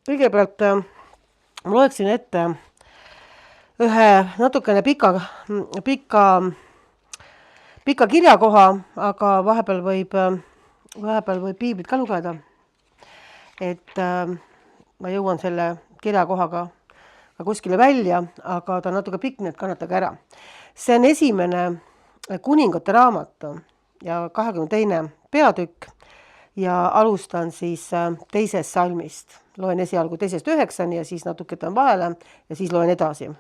kõigepealt ma loeksin ette ühe natukene pika kirjakoha, aga vahepeal võib piiblit ka lugeda. Et ma jõuan selle kirjakohaga ka kuskile välja, aga ta on natuke pikk, nii et kannatage ära. See on esimene kuningate raamat ja 22. peatükk ja alustan siis teisest salmist. Loen esialgu 2-9 ja siis natuke jätan vahele ja siis loen edasi.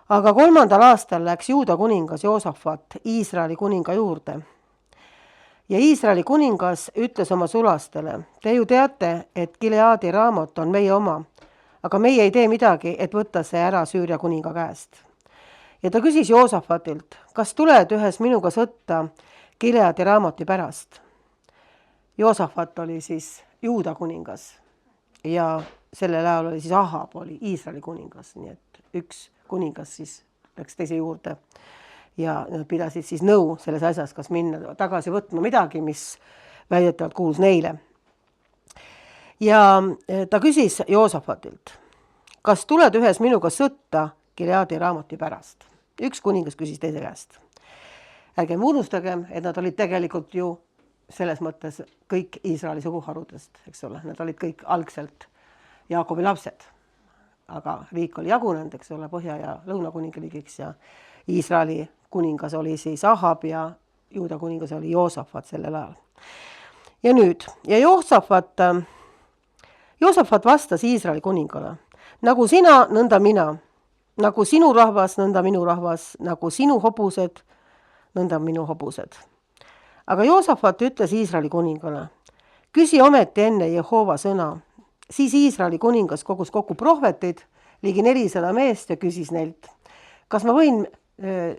Aga 3. aastal läks Juuda kuningas Joosafat Iisraeli kuninga juurde. Ja Iisraeli kuningas ütles oma sulastele, te ju teate, et Gileadi raamat on meie oma, aga meie ei tee midagi, et võtta see ära Süüria kuninga käest. Ja ta küsis Joosafatilt, kas tuled ühes minuga sõtta Gileadi raamati pärast? Joosafat oli siis Juuda kuningas ja sellel ajal oli siis Ahab oli Iisraeli kuningas, nii et üks kuningas siis läks teise juurde ja nad pidasid siis nõu selles asjas, kas minna tagasi võtma midagi, mis väidetavalt kuulus neile. Ja ta küsis Joosafatilt, kas tuled ühes minuga sõtta Gileadi raamati pärast? Üks kuningas küsis teise käest. Ärgem unustagem, et nad olid tegelikult ju selles mõttes kõik Iisraeli suguharudest, eks ole, nad olid kõik algselt Jaakobi lapsed. Aga riik oli jagunenud, eks ole, Põhja- ja Lõunakuningriigiks ja Iisraeli kuningas oli siis Ahab ja Juuda kuningas oli Joosafat sellel ajal. Ja nüüd, ja Joosafat vastas Iisraeli kuningale, nagu sina, nõnda mina, nagu sinu rahvas, nõnda minu rahvas, nagu sinu hobused, nõnda minu hobused. Aga Joosafat ütles Iisraeli kuningale, küsi ometi enne Jehova sõna. Siis Iisraeli kuningas kogus kokku prohvetid, ligi 400 meest ja küsis neilt, kas ma võin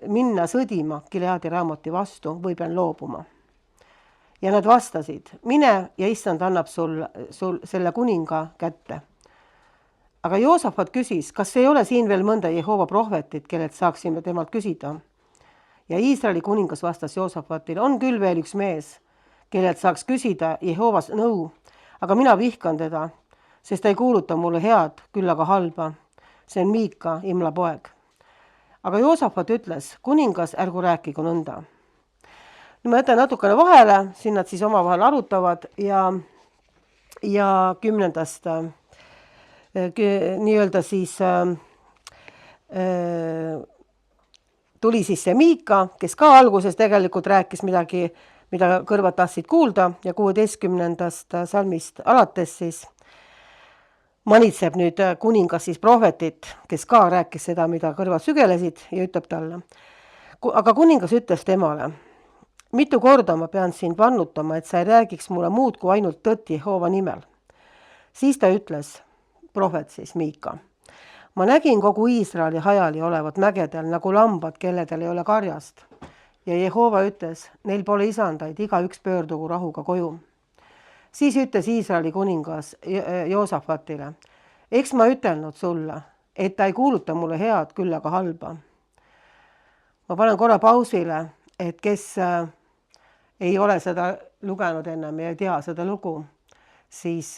minna sõdima Gileadi raamati vastu või pean loobuma? Ja nad vastasid, mine ja issand annab sul selle kuninga kätte. Aga Joosafat küsis, kas ei ole siin veel mõnda Jehova prohvetit, kellelt saaksime temalt küsida? Ja Iisraeli kuningas vastas Joosafatil, on küll veel üks mees, kellelt saaks küsida Jehovas nõu, aga mina vihkan teda, sest ta ei kuuluta mulle head, küll aga halba. See on Miika, Imla poeg. Aga Joosafat ütles, kuningas, ärgu rääkigu nõnda. Nüüd ma jätan natukene vahele, siin nad siis omavahel arutavad ja 10. nii-öelda siis tuli siis see Miika, kes ka alguses tegelikult rääkis midagi, mida kõrvad tahtsid kuulda ja 16. salmist alates siis manitseb nüüd kuningas siis prohvetit, kes ka rääkis seda, mida kõrvad sügelesid ja ütleb talle. Aga kuningas ütles temale, mitu korda ma pean sind vannutama, et sa ei räägiks mulle muud kui ainult tõtt Jehova nimel. Siis ta ütles, prohvet siis Miika, ma nägin kogu Iisraeli hajali olevat mägedel nagu lambad, kelledel ei ole karjast. Ja Jehova ütles, neil pole isandaid, igaüks pöördugu rahuga koju. Siis ütles Iisraeli kuningas Joosafatile, eks ma ütelnud sulle, et ta ei kuuluta mulle head, küll aga halba. Ma panen korra pausile, et kes ei ole seda lugenud ennem ja ei tea seda lugu, siis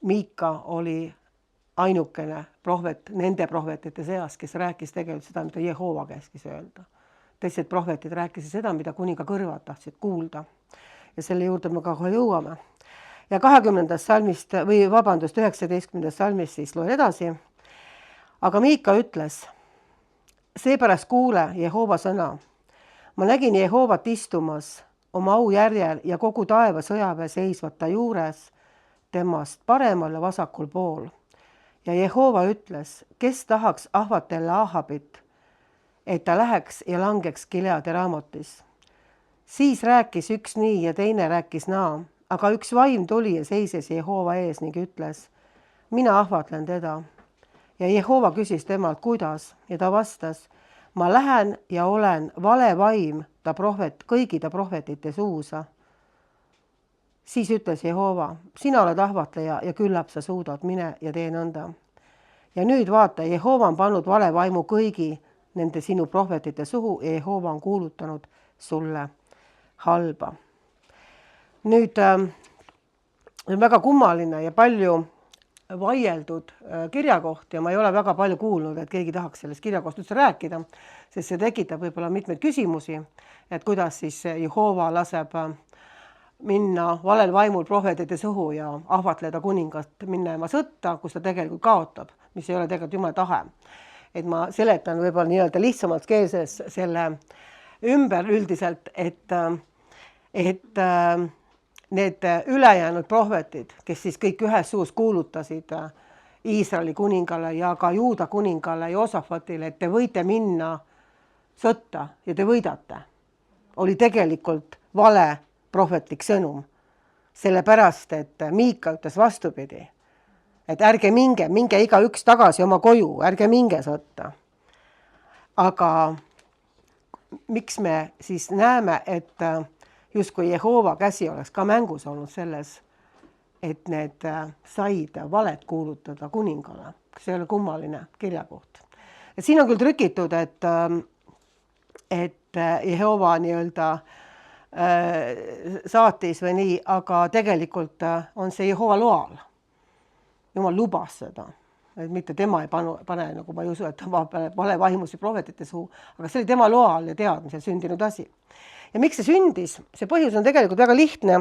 Miika oli ainukene prohvet nende prohvetite seas, kes rääkis tegelikult seda, mida Jehova käskis öelda. Teised prohvetid rääkisid seda, mida kuninga kõrvad tahtsid kuulda. Ja selle juurde me ka kohe jõuame. Ja 20. salmist, või vabandust, 19. salmist siis loen edasi. Aga Miika ütles, seepärast kuule Jehova sõna. Ma nägin Jehovat istumas oma au järjel ja kogu taeva sõjaväe seisvat ta juures temast paremal ja vasakul pool. Ja Jehova ütles, kes tahaks ahvatella Ahabit, et ta läheks ja langeks Gileadi raamatis. Siis rääkis üks nii ja teine rääkis naa, aga üks vaim tuli ja seises Jehova ees ning ütles, mina ahvatlen teda. Ja Jehova küsis temalt, kuidas, ja ta vastas, ma lähen ja olen vale vaim kõigi ta prohvetite suusa. Siis ütles Jehova, sina oled ahvatleja ja küllap sa suudad, mine ja tee nõnda. Ja nüüd vaata, Jehova on pannud vale vaimu kõigi nende sinu prohvetite suhu ja Jehova on kuulutanud sulle halba. Nüüd on väga kummaline ja palju vaieldud kirjakoht ja ma ei ole väga palju kuulnud, et keegi tahaks sellest kirjakohast üldse rääkida, sest see tekitab võib-olla mitmeid küsimusi, et kuidas siis Jehoova laseb minna valel vaimul prohvetite suhu ja ahvatleda kuningat minema sõtta, kus ta tegelikult kaotab, mis ei ole tegelikult Jumala tahe. Et ma seletan võib-olla nii-öelda lihtsamalt keelses selle ümber üldiselt, et need ülejäänud prohvetid, kes siis kõik ühes suus kuulutasid Iisraeli kuningale ja ka Juuda kuningale Joosafatile, et te võite minna sõtta ja te võidate, oli tegelikult vale prohvetlik sõnum. Sellepärast, et Miika ütles vastupidi, et ärge minge igaüks tagasi oma koju, ärge minge sõtta. Aga miks me siis näeme, et justkui Jehoova käsi oleks ka mängus olnud selles, et need said valet kuulutada kuningale. See ei ole kummaline kirjakoht. Et siin on küll trükitud, et Jehoova nii-öelda saatis või nii, aga tegelikult on see Jehoova loal. Jumal lubas seda, et mitte tema ei pane, nagu ma ei usu, et ta vale vaimusi prohvetite suhu, aga see oli tema loal ja teadmisel sündinud asi. Ja miks see sündis? See põhjus on tegelikult väga lihtne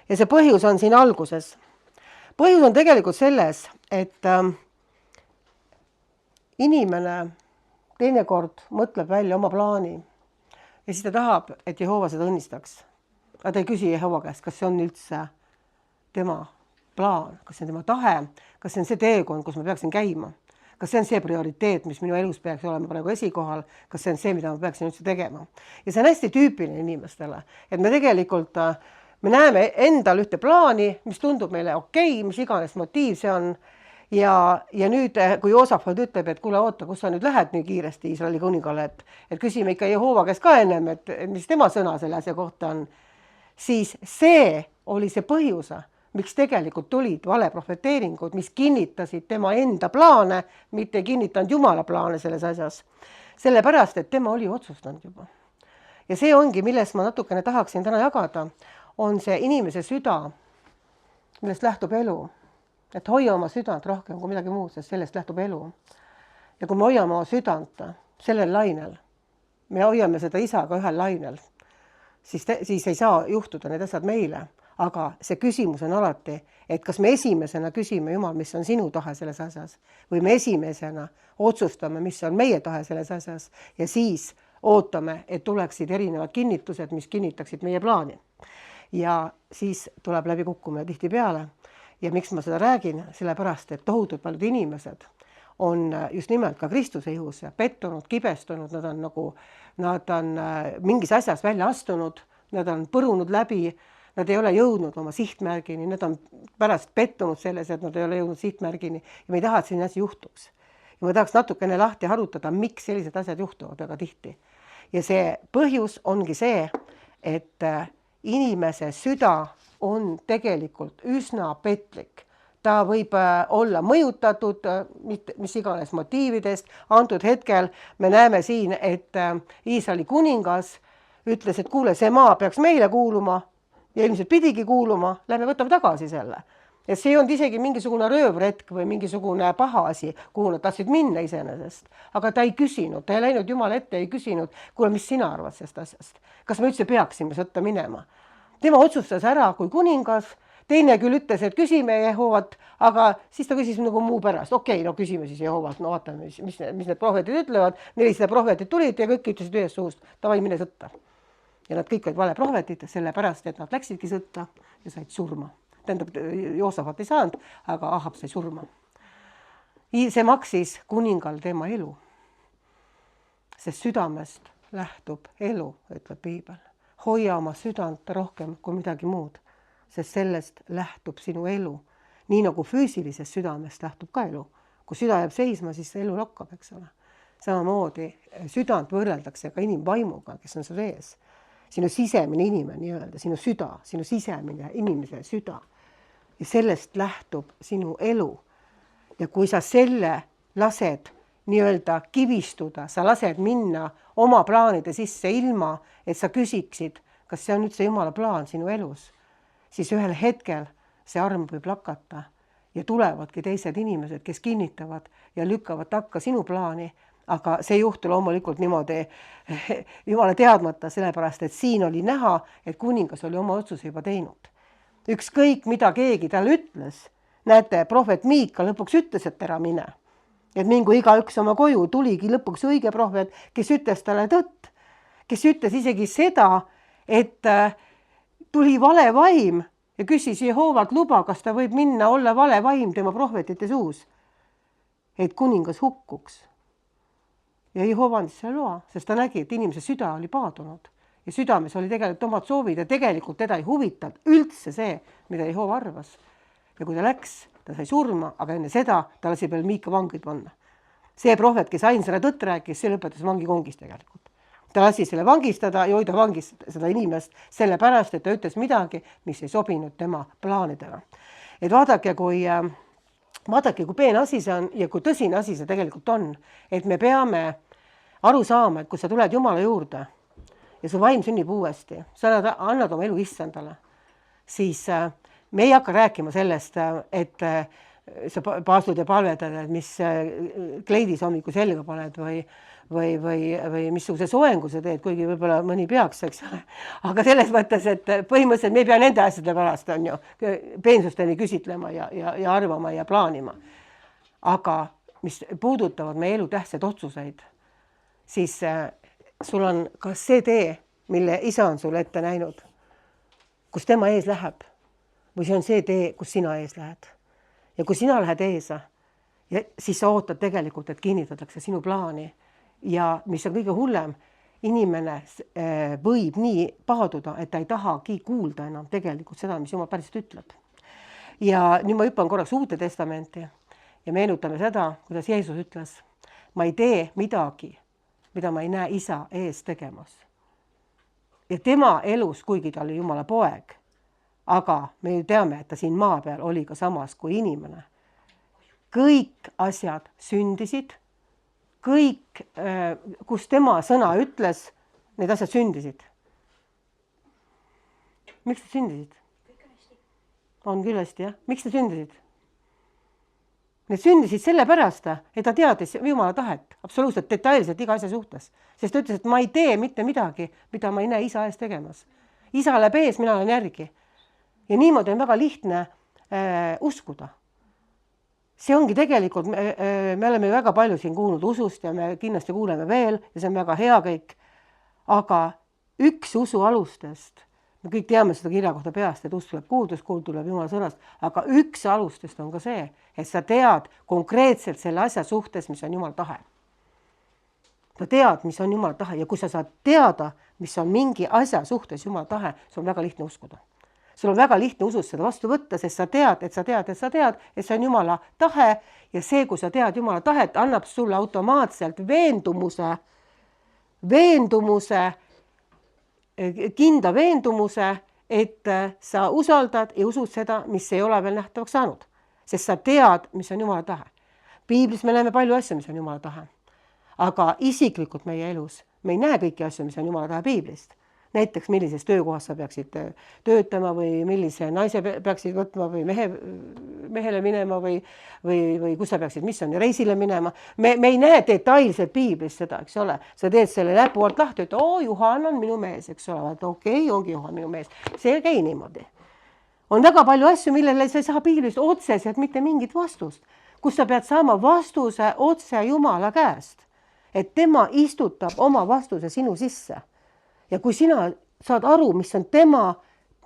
ja see põhjus on siin alguses. Põhjus on tegelikult selles, et inimene teinekord mõtleb välja oma plaani ja siis ta tahab, et Jehoova seda õnnistaks. Aga ta ei küsi Jehoova käest, kas see on üldse tema plaan, kas see on tema tahe, kas see on see teekond, kus ma peaksin käima, kas see on see prioriteet, mis minu elus peaks olema praegu esikohal, kas see on see, mida ma peaksin üldse tegema. Ja see on hästi tüüpiline inimestele, et me tegelikult me näeme endal ühte plaani, mis tundub meile okei, mis iganes motiiv see on. Ja nüüd, kui Joosafat ütleb, et kuule, oota, kus sa nüüd lähed nii kiiresti Iisraeli kuningale, et küsime ikka Jehoova käest ka ennem, et mis tema sõna selle asja kohta on, siis see oli see põhjus, miks tegelikult tulid valeprofeteeringud, mis kinnitasid tema enda plaane, mitte ei kinnitanud Jumala plaane selles asjas. Sellepärast, et tema oli otsustanud juba. Ja see ongi, millest ma natukene tahaksin täna jagada, on see inimese süda, millest lähtub elu. Et hoia oma südant rohkem kui midagi muud, sest sellest lähtub elu. Ja kui me hoiame oma südant sellel lainel, me hoiame seda isaga ühel lainel, siis ei saa juhtuda need asjad meile. Aga see küsimus on alati, et kas me esimesena küsime Jumal, mis on sinu tahe selles asjas, või me esimesena otsustame, mis on meie tahe selles asjas ja siis ootame, et tuleksid erinevad kinnitused, mis kinnitaksid meie plaani. Ja siis tuleb läbi kukkumine tihti peale. Ja miks ma seda räägin? Sellepärast, et tohutud paljud inimesed on just nimelt ka Kristuse ihus pettunud, kibestunud, nad on mingis asjas välja astunud, nad on põrunud läbi, nad ei ole jõudnud oma sihtmärgini, nad on pärast pettunud selles, et nad ei ole jõudnud sihtmärgini ja me ei taha, et selline asi juhtuks. Ja ma tahaks natukene lahti harutada, miks sellised asjad juhtuvad väga tihti. Ja see põhjus ongi see, et inimese süda on tegelikult üsna petlik. Ta võib olla mõjutatud mis iganes motiividest. Antud hetkel me näeme siin, et Iisraeli kuningas ütles, et kuule, see maa peaks meile kuuluma ja ilmselt pidigi kuuluma, lähme võtame tagasi selle. Ja see on isegi mingisugune röövretk või mingisugune paha asi, kuhu nad tahtsid minna iseenesest. Aga ta ei küsinud, ta ei läinud Jumala ette, ei küsinud, kuule, mis sina arvad sellest asjast? Kas me üldse peaksime sõtta minema? Tema otsustas ära kui kuningas, teine küll ütles, et küsime Jehoovat, aga siis ta küsis nagu muu pärast. Okei, no küsime siis Jehoovat, no vaatame, mis need prohvetid ütlevad. 400 prohvetid tulid ja kõik ütlesid ühes suust, davai, mine sõtta. Ja nad kõik olid vale prohvetid, sellepärast, et nad läksidki sõtta ja said surma. Tähendab, Joosafat ei saanud, aga Ahab sai surma. See maksis kuningal tema elu. Sest südamest lähtub elu, ütleb Piibel. Hoia oma südant rohkem kui midagi muud, sest sellest lähtub sinu elu. Nii nagu füüsilisest südamest lähtub ka elu. Kui süda jääb seisma, siis elu lokkab, eks ole. Samamoodi südant võrreldakse ka inimvaimuga, kes on su ees. Sinu sisemine inimene nii-öelda, sinu süda, sinu sisemine inimese süda. Ja sellest lähtub sinu elu. Ja kui sa selle lased nii-öelda kivistuda, sa lased minna oma plaanide sisse ilma, et sa küsiksid, kas see on üldse Jumala plaan sinu elus, siis ühel hetkel see arm võib lakata ja tulevadki teised inimesed, kes kinnitavad ja lükkavad takka sinu plaani, aga see ei juhtu loomulikult niimoodi jumala teadmata, sellepärast et siin oli näha, et kuningas oli oma otsuse juba teinud. Ükskõik, mida keegi tal ütles, näete, prohvet Miika lõpuks ütles, et ära mine. Et mingu igaüks oma koju, tuligi lõpuks õige prohvet, kes ütles talle tõtt, kes ütles isegi seda, et tuli vale vaim ja küsis Jehoovat luba, kas ta võib minna olla vale vaim tema prohvetite suus, et kuningas hukkuks. Ja Jehova andis selle loa, sest ta nägi, et inimese süda oli paadunud ja südames oli tegelikult omad soovid ja tegelikult teda ei huvitanud üldse see, mida Jehova arvas. Ja kui ta läks, ta sai surma, aga enne seda ta lasi veel Miika vangi panna. See prohvet, kes ainsana tõtt rääkis, see lõpetas vangikongis tegelikult. Ta lasi selle vangistada ja hoida vangis seda inimest sellepärast, et ta ütles midagi, mis ei sobinud tema plaanidega. Et vaadake, kui peen asi see on ja kui tõsine asi see tegelikult on, et me peame aru saama, et kui sa tuled Jumala juurde ja su vaim sünnib uuesti, sa annad oma elu issandale, siis me ei hakka rääkima sellest, et sa paastud ja palvetad, et mis kleidis hommiku selga paned või missuguse soengu sa teed, kuigi võib-olla mõni peaks, eks ole. Aga selles mõttes, et põhimõtteliselt me ei pea nende asjade pärast on ju peensusteni küsitlema ja arvama ja plaanima. Aga mis puudutavad meie elu tähtsaid otsuseid, siis sul on kas see tee, mille isa on sulle ette näinud, kus tema ees läheb, või see on see tee, kus sina ees lähed. Ja kui sina lähed eesa, siis sa ootad tegelikult, et kinnitatakse sinu plaani. Ja mis on kõige hullem, inimene võib nii paaduda, et ta ei tahagi kuulda enam tegelikult seda, mis Jumal päriselt ütleb. Ja nüüd ma hüppan korraks Uute Testamenti ja meenutame seda, kuidas Jeesus ütles, ma ei tee midagi, mida ma ei näe isa ees tegemas. Ja tema elus, kuigi ta oli Jumala poeg, aga me ju teame, et ta siin maa peal oli ka samas kui inimene. Kõik asjad sündisid, kõik, kus tema sõna ütles, need asjad sündisid. Miks need sündisid? On küll hästi, jah? Miks need sündisid? Need sündisid sellepärast, et ta teadis Jumala tahet absoluutselt detailselt iga asja suhtes. Sest ta ütles, et ma ei tee mitte midagi, mida ma ei näe isa ees tegemas. Isa läheb ees, mina olen järgi. Ja niimoodi on väga lihtne uskuda. See ongi tegelikult, me oleme väga palju siin kuulnud usust ja me kindlasti kuuleme veel ja see on väga hea kõik. Aga üks usu alustest, me kõik teame seda kirja kohta peast, et usk tuleb kuuldust, kuuld tuleb Jumala sõnast, aga üks alustest on ka see, et sa tead konkreetselt selle asja suhtes, mis on Jumala tahe. Sa tead, mis on Jumala tahe ja kui sa saad teada, mis on mingi asja suhtes Jumala tahe, see on väga lihtne uskuda. Sul on väga lihtne usust seda vastu võtta, sest sa tead, et see on Jumala tahe ja see, kui sa tead Jumala tahet, annab sulle automaatselt kindla veendumuse, et sa usaldad ja usud seda, mis ei ole veel nähtavaks saanud, sest sa tead, mis on Jumala tahe. Piiblis me näeme palju asju, mis on Jumala tahe, aga isiklikult meie elus me ei näe kõiki asju, mis on Jumala tahe Piiblist. Näiteks, millises töökohas sa peaksid töötama või millise naise peaksid võtma või mehele minema või kus sa peaksid reisile minema. Me ei näe detailselt Piiblis seda, eks ole. Sa teed selle näpu alt lahti, et Juhan on minu mees, eks ole. Okei, ongi Juhan minu mees. See ei käi niimoodi. On väga palju asju, millele sa ei saa Piiblist otseselt mitte mingit vastust, kus sa pead saama vastuse otse Jumala käest, et tema istutab oma vastuse sinu sisse. Ja kui sina saad aru, mis on tema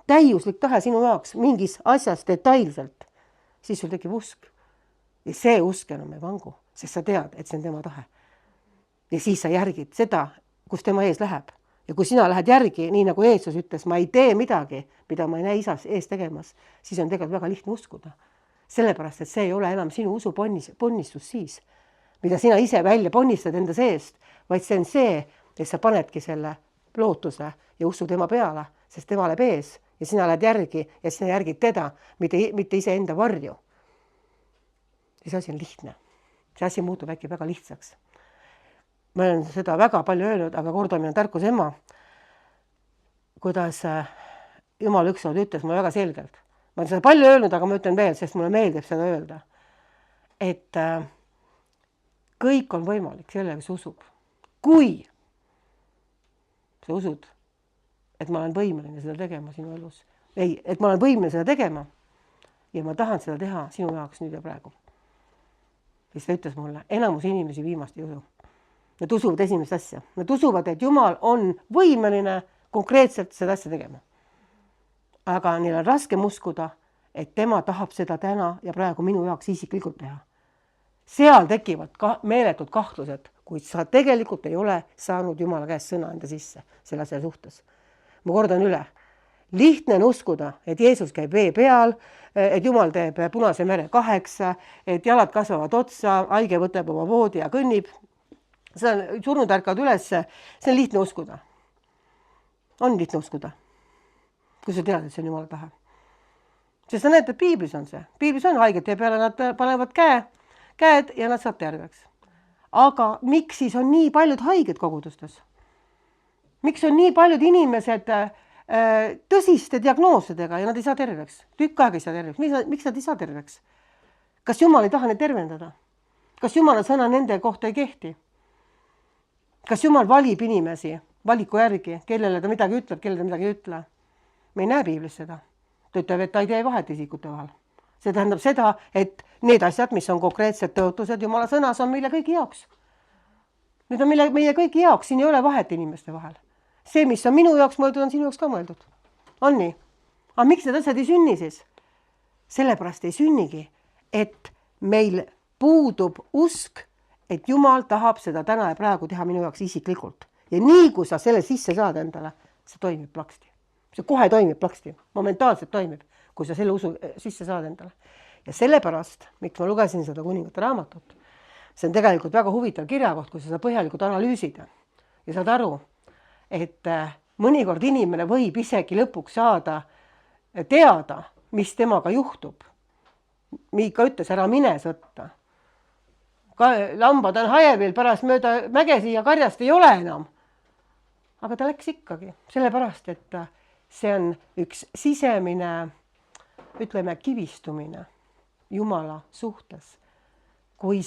täiuslik tahe sinu jaoks mingis asjas detailselt, siis sul tekib usk. Ja see usk enam ei vangu, sest sa tead, et see on tema tahe. Ja siis sa järgid seda, kus tema ees läheb. Ja kui sina lähed järgi, nii nagu Jeesus ütles, ma ei tee midagi, mida ma ei näe isa ees tegemas, siis on tegelikult väga lihtne uskuda. Sellepärast, et see ei ole enam sinu usu ponnistus siis, mida sina ise välja ponnistad enda seest, vaid see on see, et sa panedki selle lootuse ja usu tema peale, sest tema läheb ees ja sina lähed järgi ja sina järgid teda, mitte iseenda varju. Ja see asi on lihtne. See asi muutub äkki väga lihtsaks. Ma olen seda väga palju öelnud, aga kordamine on tarkuse ema, kuidas Jumal ükskord ütles mulle väga selgelt. Ma olen seda palju öelnud, aga ma ütlen veel, sest mulle meeldib seda öelda, et kõik on võimalik sellele, kes usub. Kui sa usud, et ma olen võimeline seda tegema sinu elus, et ma olen võimeline seda tegema ja ma tahan seda teha sinu jaoks nüüd ja praegu. Siis ta ütles mulle, enamus inimesi viimast ei usu. Nad usuvad esimest asja. Nad usuvad, et Jumal on võimeline konkreetselt seda asja tegema. Aga neil on raskem uskuda, et tema tahab seda täna ja praegu minu jaoks isiklikult teha. Seal tekivad meeletud kahtlused, kuid sa tegelikult ei ole saanud Jumala käest sõna enda sisse selle asja suhtes. Ma kordan üle. Lihtne on uskuda, et Jeesus käib vee peal, et Jumal teeb Punase mere 8, et jalad kasvavad otsa, haige võtab oma voodi ja kõnnib. See on surnud ärkad üles, see on lihtne uskuda. On lihtne uskuda, kui sa tead, et see on Jumala tahe. Sest sa näed, et piiblis on see. Piiblis on haigete peale, nad panevad käed ja nad saab terveks. Aga miks siis on nii paljud haiged kogudustes? Miks on nii paljud inimesed tõsiste diagnoosidega ja nad ei saa terveks? Tükk aega ei saa terveks. Miks nad ei saa terveks? Kas Jumal ei taha neid tervendada? Kas Jumala sõna nende kohta ei kehti? Kas Jumal valib inimesi valiku järgi, kellele ta midagi ütleb, kellele ta midagi ei ütle? Me ei näe piiblis seda. Ta ütleb, et ta ei tee vahet isikute vahel. See tähendab seda, et need asjad, mis on konkreetsed tõotused Jumala sõnas, on meile kõigi jaoks. Need on meile kõigi jaoks, siin ei ole vahet inimeste vahel. See, mis on minu jaoks mõeldud, on sinu jaoks ka mõeldud. On nii? Aga miks need asjad ei sünni siis? Sellepärast ei sünnigi, et meil puudub usk, et Jumal tahab seda täna ja praegu teha minu jaoks isiklikult. Ja nii, kui sa selle sisse saad endale, see toimib plaksti. See kohe toimib plaksti, momentaalselt toimib, kui sa selle usu sisse saad endale. Ja sellepärast, miks ma lugesin seda Kuningate raamatut, see on tegelikult väga huvitav kirjakoht, kui sa seda põhjalikult analüüsid ja saad aru, et mõnikord inimene võib isegi lõpuks saada teada, mis temaga juhtub. Miika ütles, ära mine sõtta. Lambad on hajevil pärast mööda mägesi ja karjast ei ole enam. Aga ta läks ikkagi, sellepärast, et see on üks sisemine, ütleme, kivistumine Jumala suhtes. Kui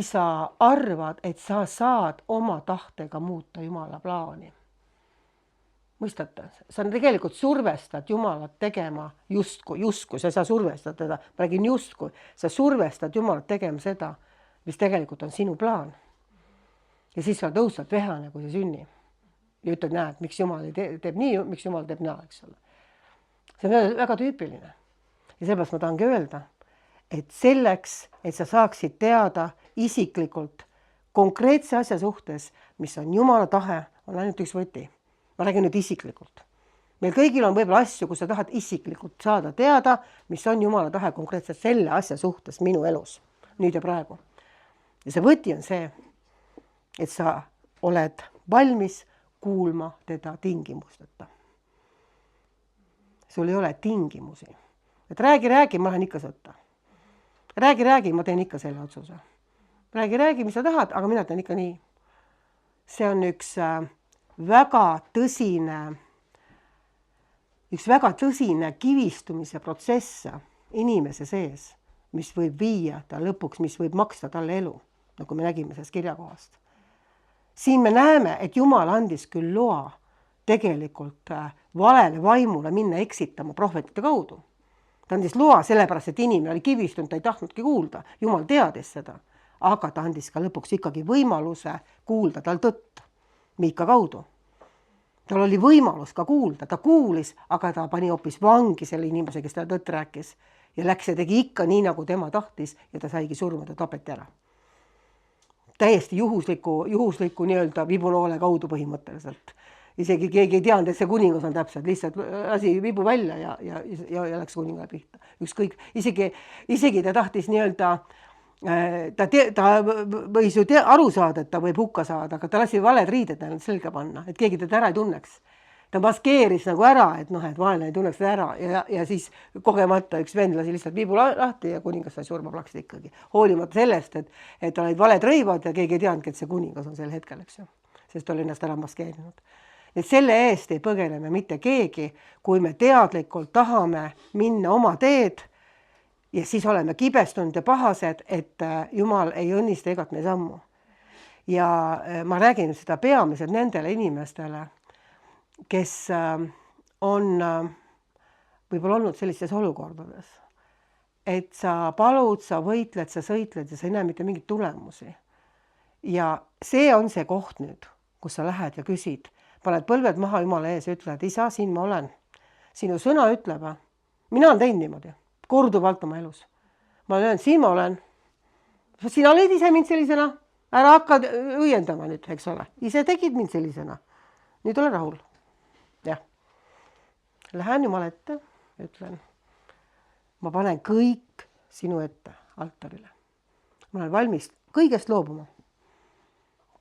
sa arvad, et sa saad oma tahtega muuta Jumala plaani. Mõistate? Sa tegelikult survestad Jumalat tegema justkui, sa ei saa survestada teda, ma räägin justkui, sa survestad Jumalat tegema seda, mis tegelikult on sinu plaan. Ja siis sa tõustad vehane, kui see sünni. Ja ütled, näed, miks Jumal teeb nii, miks Jumal teeb naa, eks ole. See on väga tüüpiline. Ja sellepärast ma tahangi öelda, et selleks, et sa saaksid teada isiklikult konkreetse asja suhtes, mis on Jumala tahe, on ainult üks võti. Ma räägin nüüd isiklikult. Meil kõigil on võib-olla asju, kus sa tahad isiklikult saada teada, mis on Jumala tahe konkreetselt selle asja suhtes minu elus, nüüd ja praegu. Ja see võti on see, et sa oled valmis kuulma teda tingimusteta. Sul ei ole tingimusi. Et räägi, ma lähen ikka sõtta. Räägi, ma teen ikka selle otsuse. Räägi, mis sa tahad, aga mina teen ikka nii. See on üks väga tõsine kivistumise protsess inimese sees, mis võib viia ta lõpuks, mis võib maksta talle elu, nagu me nägime sellest kirjakohast. Siin me näeme, et Jumal andis küll loa tegelikult valele vaimule minna eksitama prohvetite kaudu. Ta andis loa sellepärast, et inimene oli kivistunud, ta ei tahtnudki kuulda. Jumal teadis seda, aga ta andis ka lõpuks ikkagi võimaluse kuulda tal tõtt Miika kaudu. Tal oli võimalus ka kuulda, ta kuulis, aga ta pani hoopis vangi selle inimese, kes ta tõtt rääkis ja läks ja tegi ikka nii, nagu tema tahtis ja ta saigi surma, ta tapeti ära. Täiesti juhusliku nii-öelda vibunoole kaudu põhimõtteliselt. Isegi keegi ei teadnud, et see kuningas on täpselt, lihtsalt lasi vibu välja ja läks kuningale pihta. Ükskõik, isegi ta tahtis nii-öelda, ta võis ju aru saada, et ta võib hukka saada, aga ta lasi valed riided selga panna, et keegi teda ära ei tunneks. Ta maskeeris nagu ära, et vaenlane ei tunneks teda ära ja siis kogemata üks vend lasi lihtsalt vibu lahti ja kuningas sai surma plaksti ikkagi. Hoolimata sellest, et ta olid valed rõivad ja keegi ei teadnudki, et see kuningas on sel hetkel, eks ju, sest ta oli ennast ära maskeerinud. et selle eest ei põgene me mitte keegi, kui me teadlikult tahame minna oma teed ja siis oleme kibestunud ja pahased, et Jumal ei õnnista igat meie sammu. Ja ma räägin seda peamiselt nendele inimestele, kes on võib-olla olnud sellistes olukordades, et sa palud, sa võitled, sa sõitled ja sa ei näe mitte mingit tulemusi. Ja see on see koht nüüd, kus sa lähed ja küsid, paned põlved maha Jumala ees ja ütled, isa, siin ma olen. Sinu sõna ütleb, mina olen teinud niimoodi, korduvalt oma elus. Ma olen öelnud, siin ma olen. Sina olid ise mind sellisena, ära hakka õiendama nüüd, eks ole. Ise tegid mind sellisena. Nüüd olen rahul. Jah. Lähen Jumala ette, ütlen, ma panen kõik sinu ette altarile. Ma olen valmis kõigest loobuma.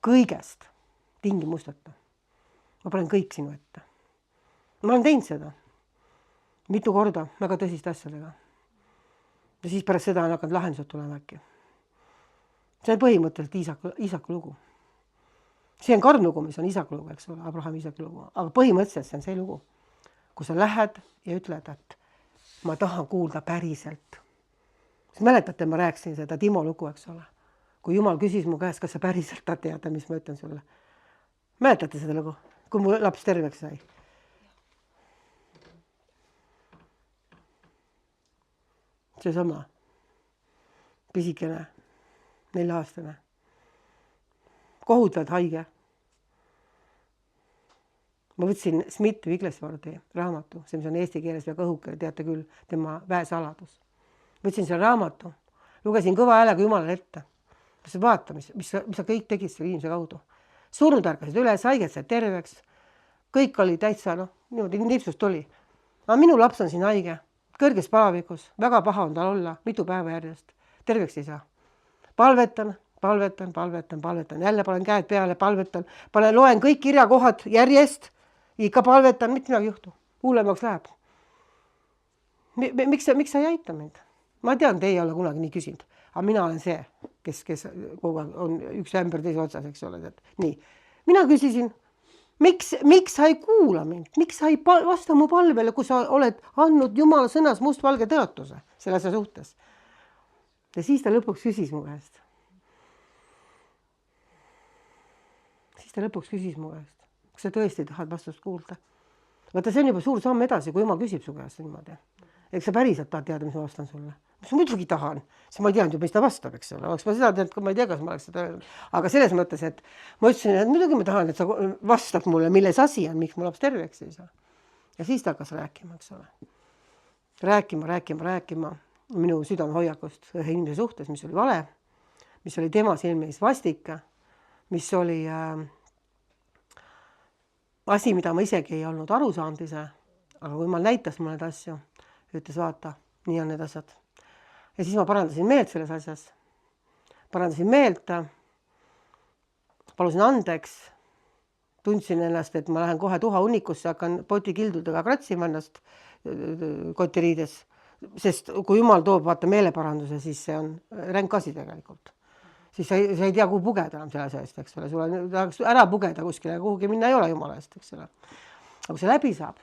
Kõigest tingimusteta. Ma panen kõik sinu ette. Ma olen teinud seda. Mitu korda väga tõsiste asjadega. Ja siis pärast seda on hakanud lahendused tulema äkki. See on põhimõtteliselt Iisaku lugu. See on karmlugu, mis on Iisaku lugu, eks ole, Abrahami Iisaku lugu. Aga põhimõtteliselt see on see lugu, kus sa lähed ja ütled, et ma tahan kuulda päriselt. Siis mäletate, ma rääkisin seda Timo lugu, eks ole. Kui Jumal küsis mu käest, kas sa päriselt tahad teada, mis ma ütlen sulle. Mäletate seda lugu, kui mu laps terveks sai? See sama. Pisikene, 4-aastane. Kohutavalt haige. Ma võtsin Smith Wigglesworthi raamatu, see, mis on eesti keeles väga õhuke, teate küll, tema väesaladus. Võtsin selle raamatu, lugesin kõva häälega Jumalale ette. Vaata, mis sa kõik tegid selle inimese kaudu. Surnud ärkasid üles, haiged said terveks. Kõik oli täitsa, niimoodi nipsust oli. Aga minu laps on siin haige, kõrges palavikus, väga paha on tal olla, mitu päeva järjest. Terveks ei saa. Palvetan, jälle panen käed peale, palvetan, loen kõik kirjakohad järjest, ikka palvetan, mitte midagi juhtu. Hullemaks läheb. Miks sa ei aita mind? Ma tean, te ei ole kunagi nii küsinud, aga mina olen see, kes kogu aeg on üks ämber teise otsas, eks ole. Nii. Mina küsisin, miks sa ei kuula mind? Miks sa ei vasta mu palvele, kui sa oled andnud Jumala sõnas mustvalge tõotuse selle asja suhtes? Ja siis ta lõpuks küsis mu käest. Kas sa tõesti tahad vastust kuulda? Vaata, see on juba suur samm edasi, kui Jumal küsib su käest niimoodi. Eks sa päriselt tahad teada, mis ma vastan sulle. Mis ma muidugi tahan, siis ma ei teadnud ju, mis ta vastab, eks ole. Oleks ma seda teadnud, kui ma ei tea, kas ma oleks seda öelnud. Aga selles mõttes, et ma ütlesin, et muidugi ma tahan, et sa vastad mulle, milles asi on, miks mu laps terveks ei saa. Ja siis ta hakkas rääkima, eks ole. Rääkima minu südamehoiakust ühe inimese suhtes, mis oli vale, mis oli tema silmis vastik, mis oli asi, mida ma isegi ei olnud aru saanud ise, aga kui ma näitas mulle need asju, ütles, vaata, nii on need asjad. Ja siis ma parandasin meelt selles asjas. Palusin andeks, tundsin ennast, et ma lähen kohe tuha unnikusse, hakkan potikildudega kratsima ennast kotiriides, sest kui Jumal toob vaata meeleparanduse, siis see on ränk asi tegelikult. Siis sa ei tea, kuhu pugeda enam selle asja eest, eks ole. Sulle tahaks ära pugeda kuskile, kuhugi minna ei ole Jumala eest, eks ole. Aga kui see läbi saab,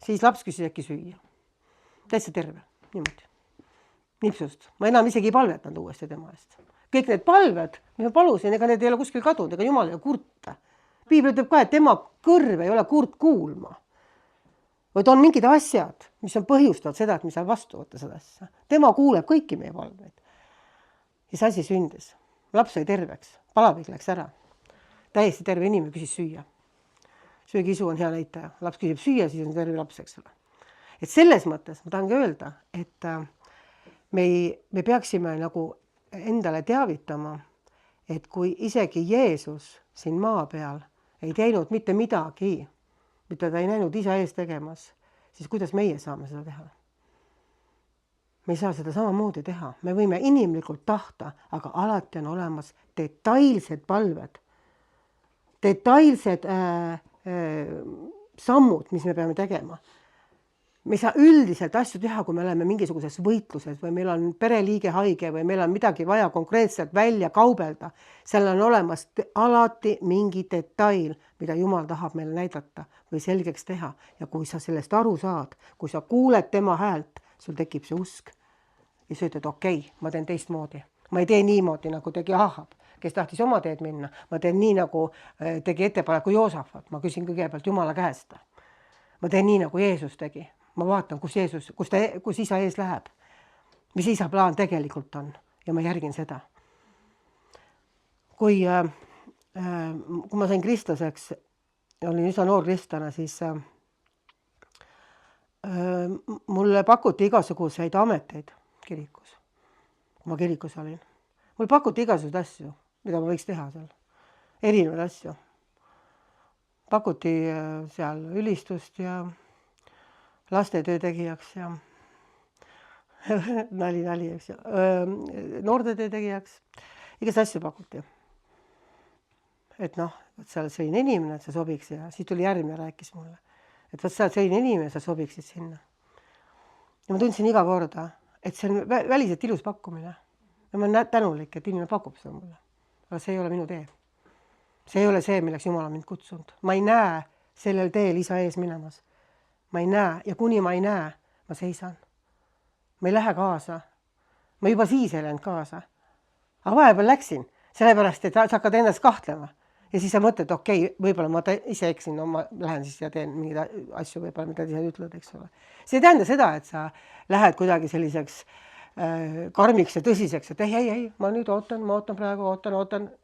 siis laps küsis äkki süüa. Täitsa terve, niimoodi. Nipsust. Ma enam isegi ei palvetanud uuesti tema eest. Kõik need palved, mis ma palusin, ega need ei ole kuskil kadunud, ega Jumal ei ole kurt. Piibel ütleb ka, et tema kõrv ei ole kurt kuulma. Vaid on mingid asjad, mis on põhjustavad seda, et me saab vastu võtta seda asja. Tema kuuleb kõiki meie palveid. Ja see asi sündis. Laps sai terveks. Palavik läks ära. Täiesti terve inimene küsis süüa. Söögiisu on hea näitaja. Laps küsib süüa, siis on terve laps, eks ole. Et selles mõttes ma tahangi öelda, et me peaksime nagu endale teavitama, et kui isegi Jeesus siin maa peal ei teinud mitte midagi, mida ta ei näinud isa ees tegemas, siis kuidas meie saame seda teha? Me ei saa seda samamoodi teha. Me võime inimlikult tahta, aga alati on olemas detailsed palved, detailsed sammud, mis me peame tegema. me ei saa üldiselt asju teha, kui me oleme mingisuguses võitluses või meil on pereliige haige või meil on midagi vaja konkreetselt välja kaubelda. Seal on olemas alati mingi detail, mida Jumal tahab meile näidata või selgeks teha. Ja kui sa sellest aru saad, kui sa kuuled tema häält, sul tekib see usk. Ja sa ütled, okei, ma teen teistmoodi. Ma ei tee niimoodi, nagu tegi Ahab, kes tahtis oma teed minna. Ma teen nii, nagu tegi ettepaneku Joosafat. Ma küsin kõigepealt Jumala käest. Ma teen nii, nagu Jeesus tegi. Ma vaatan, kus isa ees läheb, mis isa plaan tegelikult on ja ma järgin seda. Kui ma sain kristlaseks, olin üsna noor kristlane, siis mulle pakuti igasuguseid ameteid kirikus, kui ma kirikus olin. Mulle pakuti igasuguseid asju, mida ma võiks teha seal, erinevaid asju. Pakuti seal ülistust ja lastetöö tegijaks ja nali, eks ju, noortetöö tegijaks, igas asju pakuti. Et noh, sa oled selline inimene, et sa sobiks ja siis tuli järgmine rääkis mulle, et sa oled selline inimene, sa sobiksid sinna. Ja ma tundsin iga korda, et see on väliselt ilus pakkumine. Ja ma olen tänulik, et inimene pakub seda mulle. Aga see ei ole minu tee. See ei ole see, milleks Jumal on mind kutsunud. Ma ei näe sellel teel isa ees minemas. Ma ei näe ja kuni ma ei näe, ma seisan. Ma ei lähe kaasa. Ma juba siis ei läinud kaasa. Aga vahepeal läksin, sellepärast, et sa hakkad ennast kahtlema. Ja siis sa mõtled, okei, võib-olla ma ise eksin, no ma lähen siis ja teen mingeid asju võib-olla, mida ise ütled, eks ole. See ei tähenda seda, et sa lähed kuidagi selliseks karmiks ja tõsiseks, et ei, ma nüüd ootan praegu.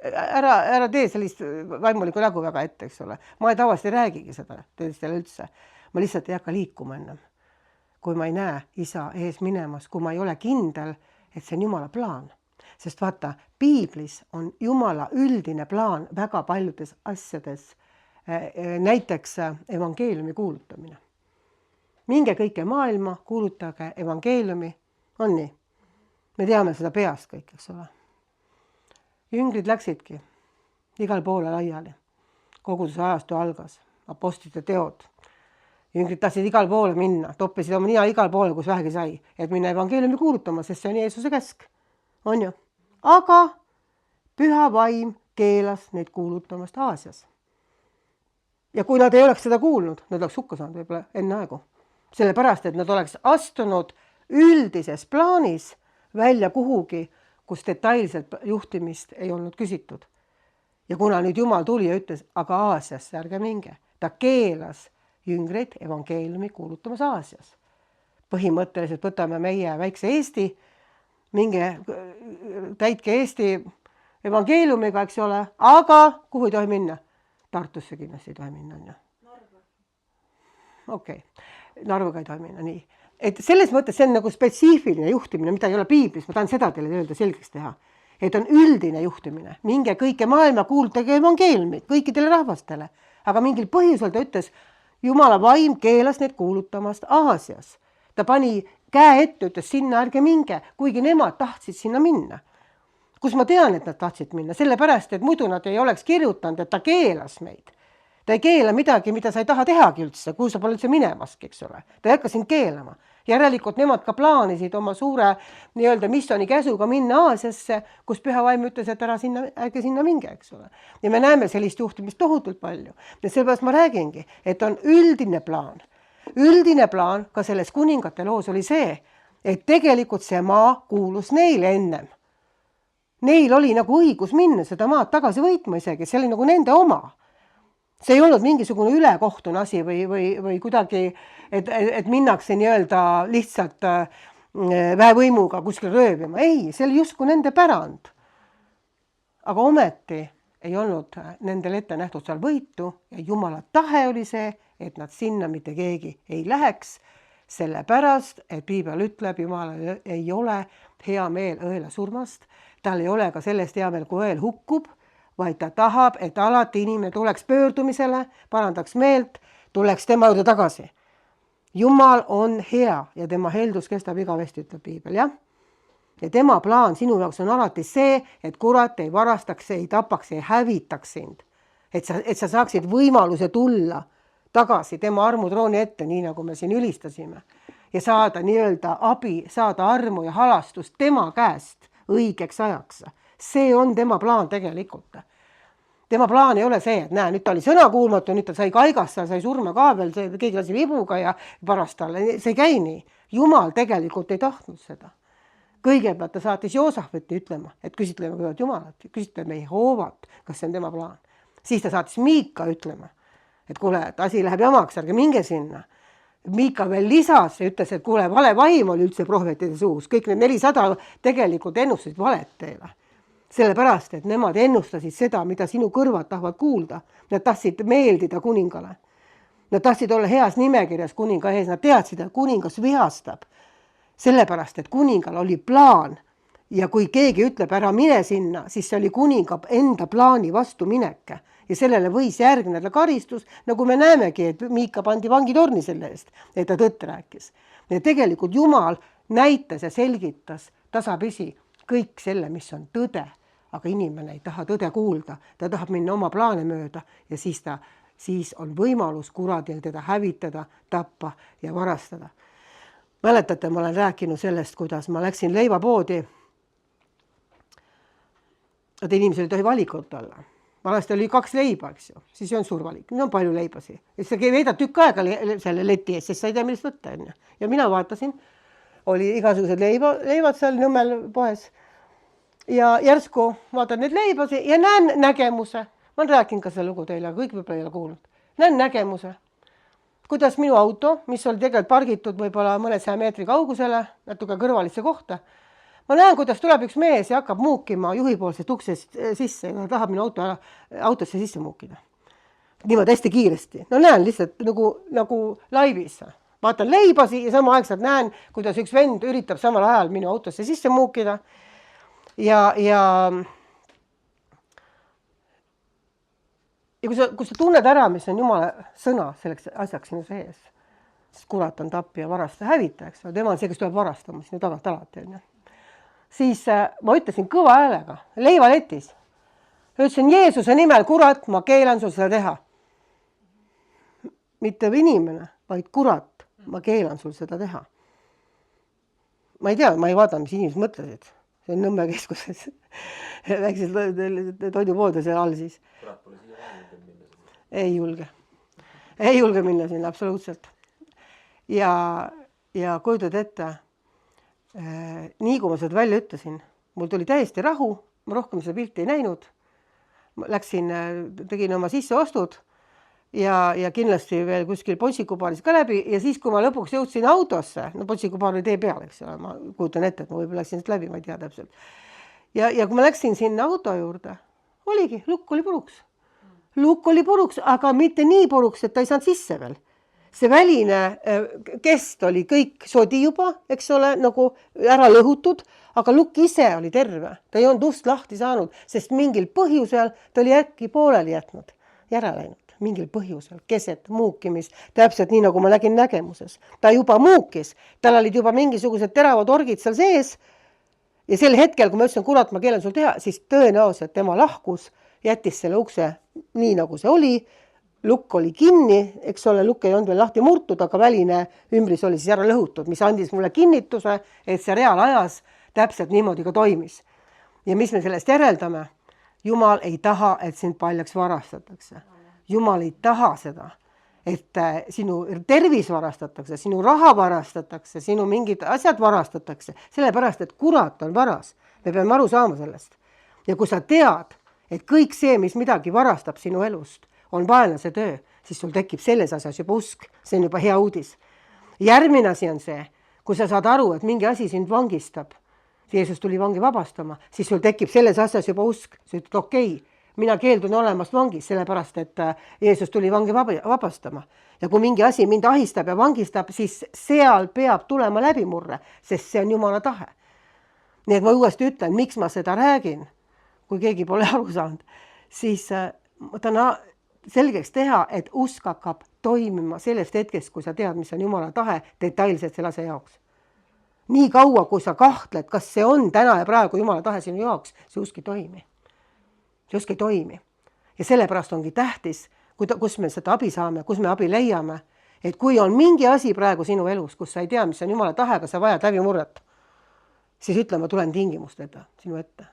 Ära tee sellist vaimulikku nägu väga ette, eks ole. Ma ei tavaliselt ei räägigi seda teistele üldse. Ma lihtsalt ei hakka liikuma ennem, kui ma ei näe isa ees minemas, kui ma ei ole kindel, et see on Jumala plaan. Sest vaata, piiblis on Jumala üldine plaan väga paljudes asjades, näiteks evangeeliumi kuulutamine. Minge kõike maailma, kuulutage evangeeliumi, on nii. Me teame seda peast kõik, eks ole. Jüngrid läksidki igal poole laiali. Koguduse ajastu algas, apostlite teod. Jüngrid tahtsid igal poole minna, toppisid oma nina igal poole, kus vähegi sai, et minna evangeeliumi kuulutama, sest see on Jeesuse käsk. On ju? Aga püha vaim keelas neid kuulutamast Aasias. Ja kui nad ei oleks seda kuulnud, nad oleks hukka saanud võib-olla enne aegu. Sellepärast, et nad oleks astunud üldises plaanis välja kuhugi, kus detailselt juhtimist ei olnud küsitud. Ja kuna nüüd Jumal tuli ja ütles, aga Aasiasse ärge minge, ta keelas jüngreid evangeeliumi kuulutamas Aasias. Põhimõtteliselt võtame meie väikse Eesti, minge täitke Eesti evangeeliumiga, eks ole, aga kuhu ei tohi minna? Tartusse kindlasti ei tohi minna. Okei, Narvaga ei tohi minna, nii. Et selles mõttes see on nagu spetsiifiline juhtimine, mida ei ole piiblis, ma tahan seda teile öelda selgeks teha. Et on üldine juhtimine, minge kõike maailma kuulutage evangeeliumi kõikidele rahvastele, aga mingil põhjusel ta ütles, Jumala vaim keelas need kuulutamast Aasias. Ta pani käe ette, ütles sinna ärge minge, kuigi nemad tahtsid sinna minna. Kus ma tean, et nad tahtsid minna? Sellepärast, et muidu nad ei oleks kirjutanud, et ta keelas meid. Ta ei keela midagi, mida sa ei taha tehagi üldse, kuhu sa pole üldse minemaski, eks ole. Ta ei hakka sind keelama. Järelikult nemad ka plaanisid oma suure nii-öelda missiooni käsuga minna Aasiasse, kus püha vaim ütles, et ärge sinna minge, eks ole. Ja me näeme sellist juhtimist tohutult palju. Ja sellepärast ma räägingi, et on üldine plaan. Üldine plaan ka selles kuningate loos oli see, et tegelikult see maa kuulus neile ennem. Neil oli nagu õigus minna seda maad tagasi võitma isegi, see oli nagu nende oma. See ei olnud mingisugune ülekohtune asi või kuidagi, et minnakse nii-öelda lihtsalt väevõimuga kuskil röövima. Ei, see oli justkui nende pärand. Aga ometi ei olnud nendel ette nähtud seal võitu ja Jumala tahe oli see, et nad sinna mitte keegi ei läheks, sellepärast, et piibel ütleb, Jumalal ei ole hea meel õela surmast, tal ei ole ka sellest hea meel, kui õel hukkub, vaid ta tahab, et alati inimene tuleks pöördumisele, parandaks meelt, tuleks tema juurde tagasi. Jumal on hea ja tema heldus kestab igavesti, ütleb piibel, jah? Ja tema plaan sinu jaoks on alati see, et kurat ei varastaks, ei tapaks, ei hävitaks sind. Et sa saaksid võimaluse tulla tagasi tema armutrooni ette, nii nagu me siin ülistasime, ja saada nii-öelda abi, saada armu ja halastust tema käest õigeks ajaks. See on tema plaan tegelikult. Tema plaan ei ole see, et näe, nüüd ta oli sõnakuulmatu, nüüd ta sai kaigasta, sai surma ka veel, keegi lasi vibuga ja parast talle. See ei käi nii. Jumal tegelikult ei tahtnud seda. Kõigepealt ta saatis Joosafeti ütlema, et küsitleme kõigepealt Jumalat, küsitleme Jehoovat, kas see on tema plaan. Siis ta saatis Miika ütlema, et kuule, et asi läheb jamaks, ärge minge sinna. Miika veel lisas ja ütles, et kuule, vale vaim oli üldse prohvetide suus. Kõik need 400 tegelikult ennustasid valet teile. Sellepärast, et nemad ennustasid seda, mida sinu kõrvad tahavad kuulda. Nad tahtsid meeldida kuningale. Nad tahtsid olla heas nimekirjas kuninga ees. Nad teadsid, et kuningas vihastab. Sellepärast, et kuningal oli plaan. Ja kui keegi ütleb, ära mine sinna, siis see oli kuninga enda plaani vastu mineke. Ja sellele võis järgneda karistus, nagu me näemegi, et Miika pandi vangitorni selle eest, et ta tõtt rääkis. Ja tegelikult Jumal näitas ja selgitas tasapisi kõik selle, mis on tõde, aga inimene ei taha tõde kuulda, ta tahab minna oma plaane mööda ja siis on võimalus kuradil teda hävitada, tappa ja varastada. Mäletate, ma olen rääkinud sellest, kuidas ma läksin leivapoodi, et inimesel ei tohi valikut olla. Vanasti oli 2 leiba, eks ju, siis on suur valik, nüüd on palju leibasi. Ja sa veedad tükk aega selle leti ees, sest sa ei tea, millest võtta. Ja mina vaatasin, oli igasugused leivad seal Nõmmel poes. Ja järsku vaatan need leibasi ja näen nägemuse. Ma olen rääkinud ka selle lugu teile, aga kõik võib-olla ei ole kuulnud. Näen nägemuse, kuidas minu auto, mis oli tegelikult pargitud võib-olla mõne 100 meetri kaugusele, natuke kõrvalisse kohta. Ma näen, kuidas tuleb üks mees ja hakkab muukima juhipoolsest uksest sisse ja tahab minu autosse sisse muukida. Niimoodi hästi kiiresti. No näen lihtsalt nagu laivis. Vaatan leibasi ja sama aegselt näen, kuidas üks vend üritab samal ajal minu autosse sisse muukida. Ja kui sa tunned ära, mis on Jumala sõna selleks asjaks sinu sees, siis kurat on tapja, varastaja, hävitaja, eks. Tema on see, kes tuleb varastama sinu tagant alati. Siis ma ütlesin kõva häälega, leivaletis. Ütlesin, Jeesuse nimel, kurat, ma keelan sul seda teha. Mitte inimene, vaid kurat, ma keelan sul seda teha. Ma ei tea, ma ei vaadanud, mis inimesed mõtlesid. See on Nõmme keskuses. Väikses toidupoode seal all siis. Kurat pole siia vaja minna. Ei julge. Ei julge minna sinna, absoluutselt. Ja kujutad ette, nii kui ma seda välja ütlesin, mul tuli täiesti rahu, ma rohkem seda pilti ei näinud. Läksin, tegin oma sisseostud ja kindlasti veel kuskil Ponsikupaaris ka läbi ja siis, kui ma lõpuks jõudsin autosse, no Ponsikupaar oli tee peal, eks ole, ma kujutan ette, et ma võib-olla läksin läbi, ma ei tea täpselt. Ja kui ma läksin sinna auto juurde, oligi, lukk oli puruks. Lukk oli puruks, aga mitte nii puruks, et ta ei saanud sisse veel. See väline kest oli kõik sodi juba, eks ole, nagu ära lõhutud, aga lukk ise oli terve. Ta ei olnud ust lahti saanud, sest mingil põhjusel ta oli äkki pooleli jätnud, järele läinud. Mingil põhjusel, keset muukimist, täpselt nii, nagu ma nägin nägemuses. Ta juba muukis, tal olid juba mingisugused teravad orgid seal sees ja sel hetkel, kui ma ütlesin, kurat, ma keelan sul teha, siis tõenäoliselt tema lahkus, jättis selle ukse nii, nagu see oli. Lukk oli kinni, eks ole, lukk ei olnud veel lahti murtud, aga väline ümbris oli siis ära lõhutud, mis andis mulle kinnituse, et see reaalajas täpselt niimoodi ka toimis. Ja mis me sellest järeldame? Jumal ei taha, et sind paljaks varastatakse. Jumal ei taha seda, et sinu tervis varastatakse, sinu raha varastatakse, sinu mingid asjad varastatakse, sellepärast, et kurat on varas. Me peame aru saama sellest. Ja kui sa tead, et kõik see, mis midagi varastab sinu elust, on vaenlase töö, siis sul tekib selles asjas juba usk. See on juba hea uudis. Järgmine asi on see, kui sa saad aru, et mingi asi sind vangistab, Jeesus tuli vangi vabastama, siis sul tekib selles asjas juba usk. Sa ütled, okei, mina keeldun olemast vangis, sellepärast, et Jeesus tuli vangi vabastama. Ja kui mingi asi mind ahistab ja vangistab, siis seal peab tulema läbimurre, sest see on Jumala tahe. Nii et ma uuesti ütlen, miks ma seda räägin, kui keegi pole aru saanud, siis ma tahan selgeks teha, et usk hakkab toimima sellest hetkest, kui sa tead, mis on Jumala tahe detailselt selle asja jaoks. Nii kaua, kui sa kahtled, kas see on täna ja praegu Jumala tahe sinu jaoks, see usk ei toimi. See usk ei toimi. Ja sellepärast ongi tähtis, kus me seda abi saame, kus me abi leiame. Et kui on mingi asi praegu sinu elus, kus sa ei tea, mis on Jumala tahe, aga sa vajad läbimurret, siis ütle, ma tulen tingimusteta sinu ette.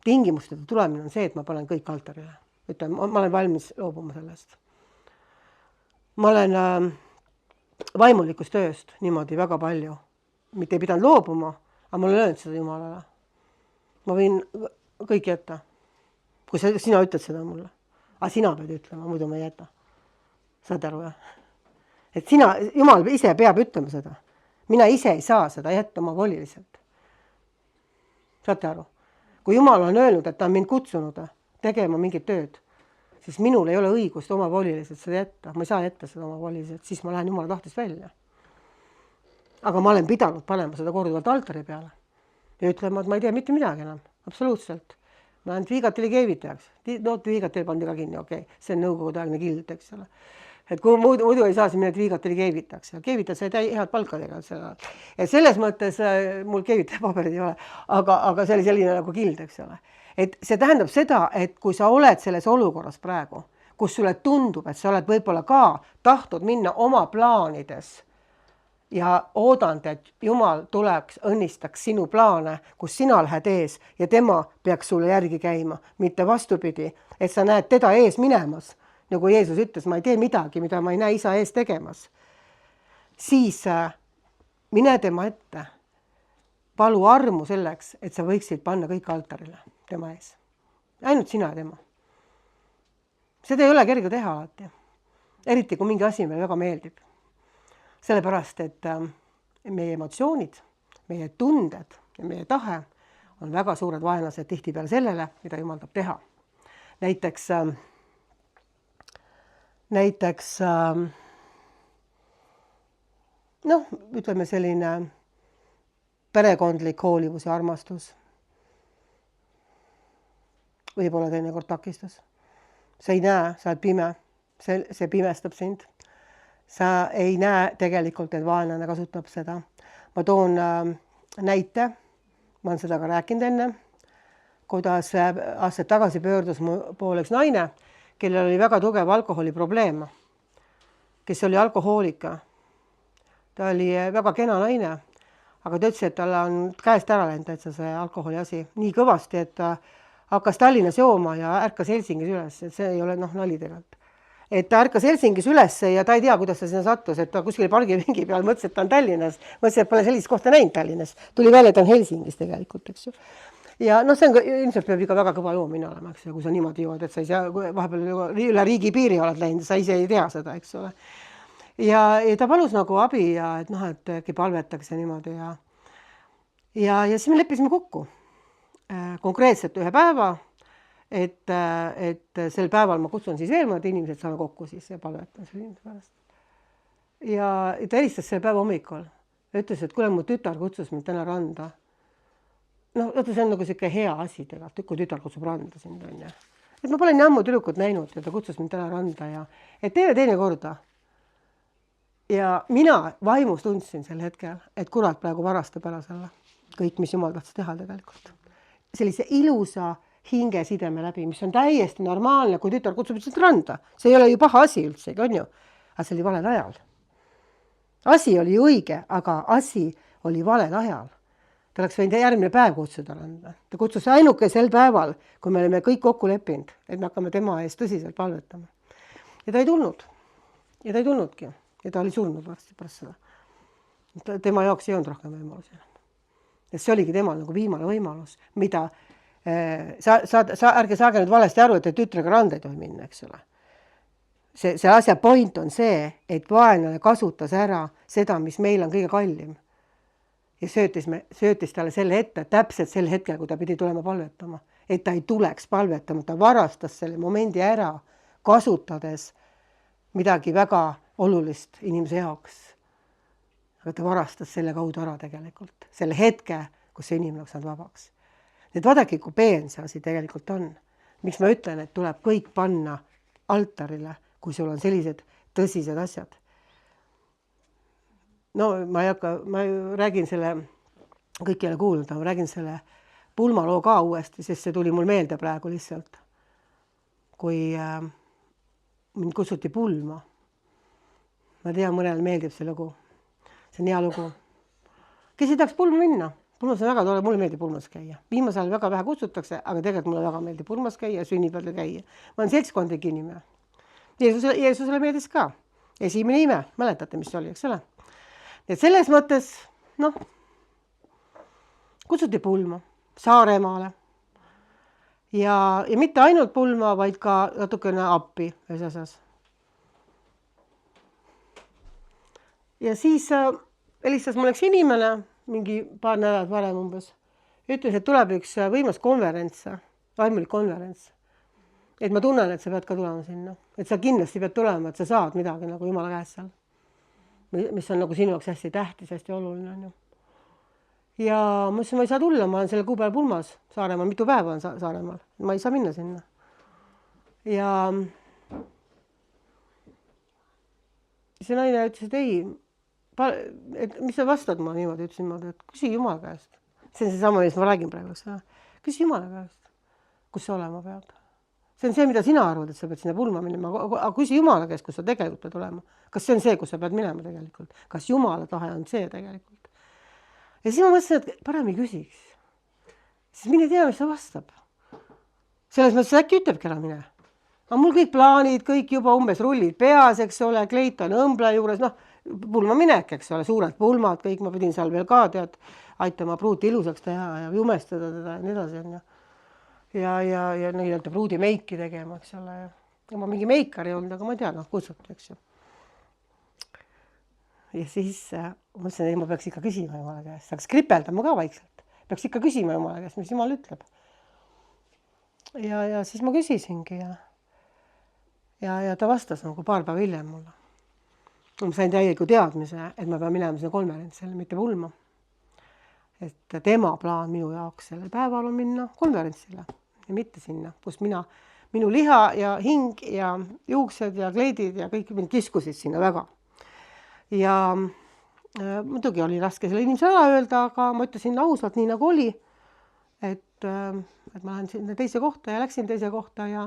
Tingimusteta tulemine on see, et ma panen kõik altarile. Ütlen, ma olen valmis loobuma sellest. Ma olen vaimulikust tööst niimoodi väga palju. Mitte ei pidanud loobuma, aga ma olen öelnud seda Jumalale. Ma võin kõik jätta. Kui sina ütled seda mulle. Aga sina pead ütlema, muidu ma ei jäta. Saad aru, jah? Et sina, Jumal ise peab ütlema seda. Mina ise ei saa seda jätta oma voliliselt. Saate aru? Kui Jumal on öelnud, et ta on mind kutsunud tegema mingit tööd, siis minul ei ole õigust oma voliliselt seda jätta. Ma ei saa jätta seda oma voliliselt, siis ma lähen Jumala tahtest välja. Aga ma olen pidanud panema seda korduvalt altari peale. Ja ütlema, et ma ei tea mitte midagi enam. Absoluutselt. Ma olen Viigatili keevitajaks. Viigatili pandi ka kinni, okei. See on nõukogudeaegne kild, eks ole. Et kui muidu ei saa siin minna Viigatili keevitajaks. Ja keevitajad sai head palka tegema. Ja selles mõttes mul keevitaja paberid ei ole. Aga see oli selline nagu kild, eks ole. Et see tähendab seda, et kui sa oled selles olukorras praegu, kus sulle tundub, et sa oled võib-olla ka tahtnud minna oma plaanides ja oodanud, et Jumal tuleks, õnnistaks sinu plaane, kus sina lähed ees ja tema peaks sulle järgi käima, mitte vastupidi, et sa näed teda ees minemas, nagu Jeesus ütles, ma ei tee midagi, mida ma ei näe isa ees tegemas. Siis mine tema ette, palu armu selleks, et sa võiksid panna kõik altarile tema ees. Ainult sina ja tema. Seda ei ole kerge teha alati. Eriti, kui mingi asi meile väga meeldib. Sellepärast, et meie emotsioonid, meie tunded ja meie tahe on väga suured vaenlased tihtipeale sellele, mida Jumal tahab teha. Näiteks ütleme selline perekondlik hoolivus ja armastus. Võib-olla teinekord takistus. Sa ei näe, sa oled pime, see pimestab sind. Sa ei näe tegelikult, et vaenlane kasutab seda. Ma toon näite, ma olen seda ka rääkinud enne, kuidas aastaid tagasi pöördus mu poole üks naine, kellel oli väga tugev alkoholiprobleem, kes oli alkohoolika. Ta oli väga kena naine, aga ta ütles, et tal on käest ära läinud täitsa see alkoholi asi nii kõvasti, et ta hakkas Tallinnas jooma ja ärkas Helsingis üles, et see ei ole nali tegelikult. Et ta ärkas Helsingis üles ja ta ei tea, kuidas ta sinna sattus, et ta kuskil pargivingi peal mõtles, et ta on Tallinnas. Mõtles, et pole sellist kohta näinud Tallinnas. Tuli välja, et ta on Helsingis tegelikult, eks ju. Ja see on ilmselt peab ikka väga kõva joomine olema, eks ju, kui sa niimoodi jood, et sa ei saa, vahepeal üle riigi piiri oled läinud, sa ise ei tea seda, eks ole. Ja ta palus nagu abi ja et äkki palvetaks ja niimoodi. Ja siis me leppisime kokku konkreetselt ühe päeva, et sel päeval ma kutsun siis veel mõned inimesed, saame kokku siis ja palvetan selle inimese pärast. Ja ta helistas selle päeva hommikul. Ütles, et kuule, mu tütar kutsus mind täna randa. See on nagu siuke hea asi tegelikult, kui tütar kutsub randa sind. Et ma pole nii ammu tüdrukut näinud ja ta kutsus mind täna randa ja et teine korda. Ja mina vaimus tundsin sel hetkel, et kurat praegu varastab ära selle. Kõik, mis Jumal tahtis teha tegelikult. Sellise ilusa hingesideme läbi, mis on täiesti normaalne, kui tütar kutsub sind randa. See ei ole ju paha asi üldse, on ju? Aga see oli valel ajal. Asi oli õige, aga asi oli valel ajal. Ta oleks võinud järgmine päev kutsuda randa. Ta kutsus ainuke sel päeval, kui me olime kõik kokku leppinud, et me hakkame tema eest tõsiselt palvetama. Ja ta ei tulnud. Ja ta ei tulnudki. Ja ta oli surnud varsti pärast seda. Tema jaoks ei olnud rohkem võimalusi. Ja see oligi temal nagu viimane võimalus, mida ärge saage nüüd valesti aru, et tütrega randa ei tohi minna, eks ole. See asja point on see, et vaenlane kasutas ära seda, mis meil on kõige kallim. Ja söötis talle selle ette, täpselt sel hetkel, kui ta pidi tulema palvetama. Et ta ei tuleks palvetama, ta varastas selle momendi ära, kasutades midagi väga olulist inimese jaoks. Aga ta varastas selle kaudu ära tegelikult. Selle hetke, kus see inimene oleks saanud vabaks. Need vaadake, kui peen see asi tegelikult on. Miks ma ütlen, et tuleb kõik panna altarile, kui sul on sellised tõsised asjad. Ma räägin selle, kõik ei ole kuulnud, ma räägin selle pulmaloo ka uuesti, sest see tuli mul meelde praegu lihtsalt. Kui mind kutsuti pulma. Ma tean, mõnele meeldib see lugu. See on hea lugu. Kes ei tahaks pulma minna? Pulmas on väga tore, mulle meeldib pulmas käia. Viimasel ajal väga vähe kutsutakse, aga tegelikult mulle väga meeldib pulmas käia ja sünnipäeval käia. Ma olen seltskondlik inimene. Jeesusele meeldis ka. Esimene ime, mäletate, mis oli, eks ole? Et selles mõttes, kutsuti pulma Saaremaale. Ja mitte ainult pulma, vaid ka natukene appi ühes asjas. Ja siis helistas mul üks inimene, mingi paar nädalat varem umbes, ütles, et tuleb üks võimas konverents, vaimulik konverents. Et ma tunnen, et sa pead ka tulema sinna. Et sa kindlasti pead tulema, et sa saad midagi nagu Jumala käest seal. Mis on nagu sinu jaoks hästi tähtis, hästi oluline. Ja ma ütlesin, ma ei saa tulla, ma olen selle kuu peal pulmas Saaremaal, mitu päeva on Saaremaal. Ma ei saa minna sinna. Ja see naine ütles, et ei, et mis sa vastad ma niimoodi, ütlesin ma, et küsi Jumala käest. See on see sama, mis ma räägin praegu. Küsi Jumala käest, kus sa olema pead. See on see, mida sina arvad, et sa pead sinna pulma minema. Aga küsi Jumala käest, kus sa tegelikult pead olema. Kas see on see, kus sa pead minema tegelikult? Kas Jumala tahe on see tegelikult? Ja siis ma mõtlesin, et parem ei küsiks. Siis mine tea, mis ta vastab. Selles mõttes äkki ütlebki ära mine. Aga mul kõik plaanid, kõik juba umbes rullid peas, eks ole, kleit on õmbla juures, pulma minek, eks ole, suured pulmad, kõik ma pidin seal veel ka aitama pruuti ilusaks teha ja jumestada teda ja nii edasi. Ja nii-öelda pruudi meiki tegema, eks ole. Ja ma mingi meikar ei olnud, aga ma tean, kutsuti, eks ju. Ja siis mõtlesin, et ma peaks ikka küsima Jumala käest. Saaks kripeldama ka vaikselt. Peaks ikka küsima Jumala käest, mis Jumal ütleb. Ja siis ma küsisingi ja ta vastas nagu paar päeva hiljem mulle. Ma sain täieliku teadmise, et ma pean minema sinna konverentsile, mitte pulma. Et tema plaan minu jaoks sellel päeval on minna konverentsile ja mitte sinna, kus minu liha ja hing ja juuksed ja kleidid ja kõik mind kiskusid sinna väga. Ja muidugi oli raske selle inimesele ära öelda, aga ma ütlesin ausalt nii nagu oli, et ma lähen sinna teise kohta ja läksin teise kohta ja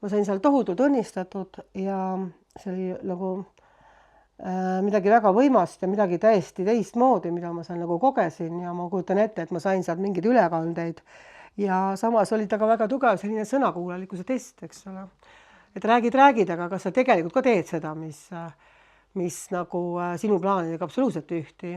ma sain seal tohutult õnnistatud ja see oli nagu midagi väga võimast ja midagi täiesti teistmoodi, mida ma seal nagu kogesin ja ma kujutan ette, et ma sain sealt mingeid ülekandeid ja samas oli ta ka väga tugev selline sõnakuulelikkuse test, eks ole. Et räägid, aga kas sa tegelikult ka teed seda, mis nagu sinu plaanidega absoluutselt ühti.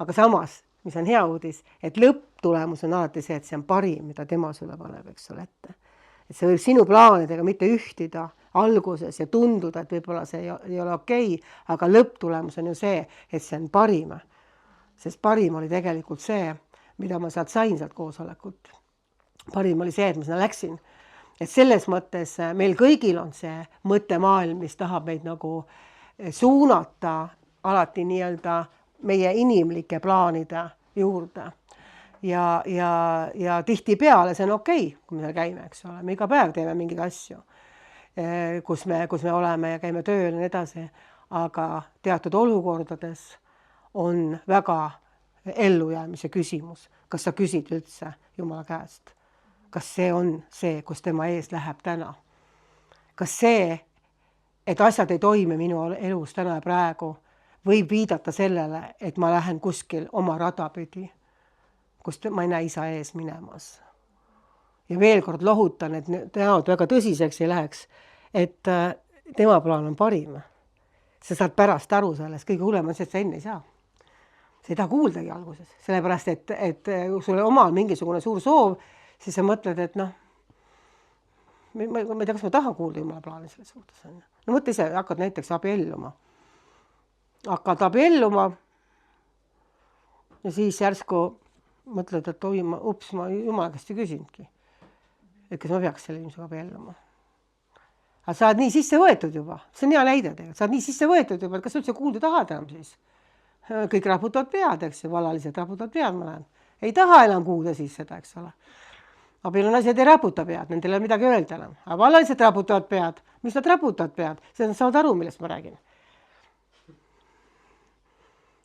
Aga samas, mis on hea uudis, et lõpptulemus on alati see, et see on parim, mida tema sulle paneb, eks ole ette. Et see võib sinu plaanidega mitte ühtida alguses ja tunduda, et võib-olla see ei ole okei, aga lõpptulemus on ju see, et see on parim. Sest parim oli tegelikult see, mida ma sealt sain sealt koosolekut. Parim oli see, et ma sinna läksin. Et selles mõttes meil kõigil on see mõttemaailm, mis tahab meid nagu suunata alati nii-öelda meie inimlike plaanide juurde. Ja tihtipeale see on okei, kui me seal käime, eks ole. Me iga päev teeme mingeid asju, kus me oleme ja käime tööl ja nii edasi. Aga teatud olukordades on väga ellujäämise küsimus. Kas sa küsid üldse Jumala käest? Kas see on see, kus tema ees läheb täna? Kas see, et asjad ei toime minu elus täna ja praegu, võib viidata sellele, et ma lähen kuskil oma rada pidi, kus ma ei näe isa ees minemas. Ja veel kord lohutan, et näod väga tõsiseks ei läheks, et tema plaan on parim. Sa saad pärast aru sellest, kõige hullem on see, et sa enne ei saa. Sa ei taha kuuldagi alguses, sellepärast, et sul omal mingisugune suur soov, siis sa mõtled, et ma ei tea, kas ma tahan kuulda Jumala plaani selles suhtes. No mõtle ise, hakkad näiteks abielluma. Hakkad abielluma ja siis järsku mõtled, et ma Jumala käest ei küsinudki, et kas ma peaks selle inimesega abielluma. Aga sa oled nii sisse võetud juba, see on hea näide tegelikult, sa oled nii sisse võetud juba, et kas üldse kuulda tahad enam siis? Kõik raputavad pead, eks ju, vallalised raputavad pead, ma näen. Ei taha enam kuulda siis seda, eks ole. Abielunased ei raputa pead, nendel ei ole midagi öelda enam. Aga vallalised raputavad pead, mis nad raputavad pead? See nad saavad aru, millest ma räägin.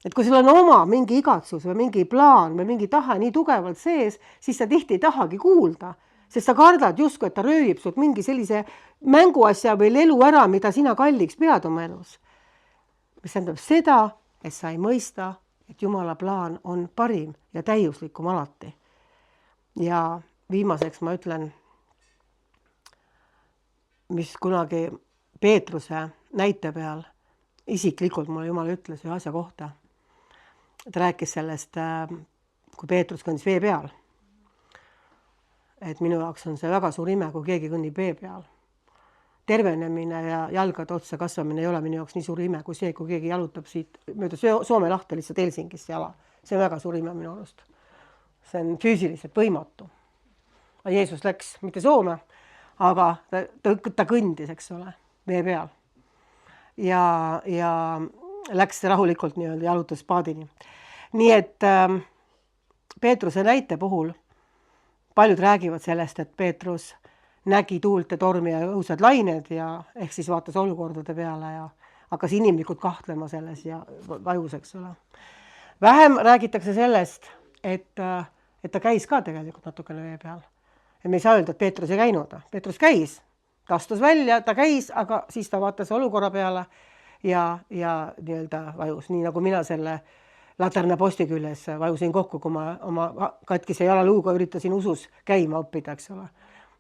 Et kui sul on oma mingi igatsus või mingi plaan või mingi tahe nii tugevalt sees, siis sa tihti ei tahagi kuulda sest sa kardad justkui, et ta röövib sult mingi sellise mänguasja või lelu ära, mida sina kalliks pead oma elus. Mis tähendab seda, et sa ei mõista, et Jumala plaan on parim ja täiuslikum alati. Ja viimaseks ma ütlen, mis kunagi Peetruse näite peal isiklikult mulle Jumal ütles ühe asja kohta. Ta rääkis sellest, kui Peetrus kõndis vee peal. Et minu jaoks on see väga suur ime, kui keegi kõnnib vee peal. Tervenemine ja jalgade otsa kasvamine ei ole minu jaoks nii suur ime kui see, kui keegi jalutab siit mööda Soome lahte lihtsalt Helsingisse jala. See on väga suur ime minu arust. See on füüsiliselt võimatu. Jeesus läks mitte Soome, aga ta kõndis, eks ole, vee peal. Ja läks rahulikult nii-öelda jalutas paadini. Nii et Peetruse näite puhul paljud räägivad sellest, et Peetrus nägi tuult ja tormi ja õusad lained ja ehk siis vaatas olukordade peale ja hakkas inimlikult kahtlema selles ja vajus, eks ole. Vähem räägitakse sellest, et ta käis ka tegelikult natukene vee peal. Ja me ei saa öelda, et Peetrus ei käinud. Peetrus käis, ta astus välja, ta käis, aga siis ta vaatas olukorra peale ja nii-öelda vajus. Nii nagu mina selle Laterna posti küljes vajusin kokku, kui ma oma katkise jalaluuga üritasin usus käima õppida, eks ole.